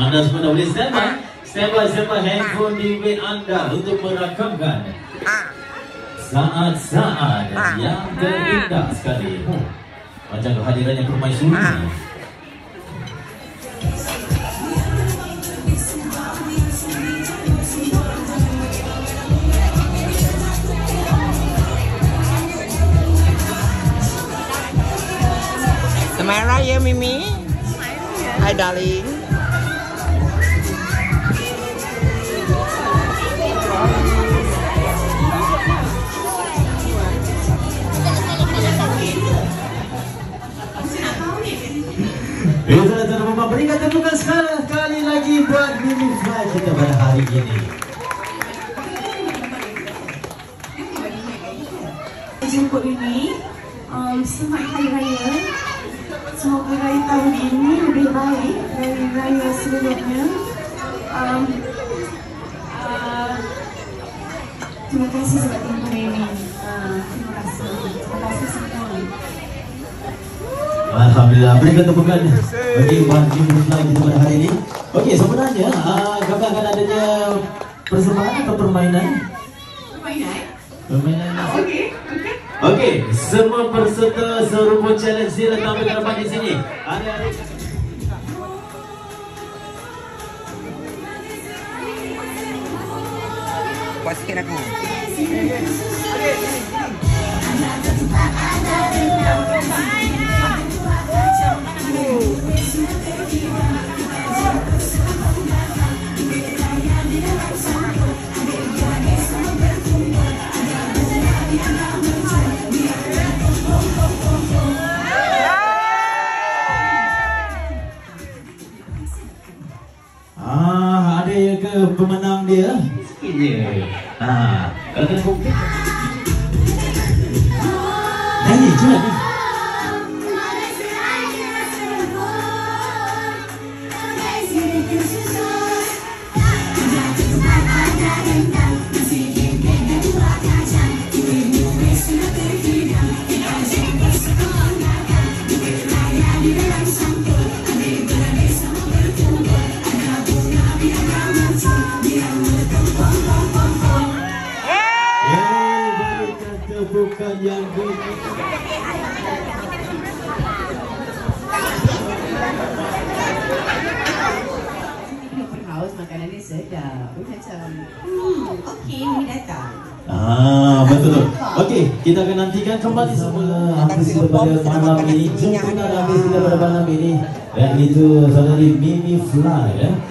Anda semua dah boleh standby. Standby handphone di wait anda untuk merakamkan saat-saat yang terindah sekali. Macam kehadirannya permaisuri. Selamat Raya Mimi. Hai darling. Berikan tepukan sekali lagi buat Mimi Fly kita pada hari ini. Jemput Mimi, selamat Hari Raya. Semoga Raya tahun ini lebih baik dari Raya sebelumnya. Terima kasih sebab tunggu Mimi. Terima kasih semua. Alhamdulillah, berikan tepukan bagi buat Mimi Fly kita pada hari ini. Okey, sebenarnya kakak akan adanya persembahan atau permainan? Permainan. Okey, semua peserta serupa challenge sila tampil ke depan di sini. Adik-adik. Buat sikit aku. Ada ke pemenang dia? Sikit je. Kalau kena komplit. Nyanyi, cuba ni. Bukan yang ini. Open house makanan dia sedap. Macam okey, Mimi datang. Betul. Okey, kita akan nantikan kembali semula artis pada malam ini. Jemput artis kita pada malam ini. Dan itu saudari Mimi Fly.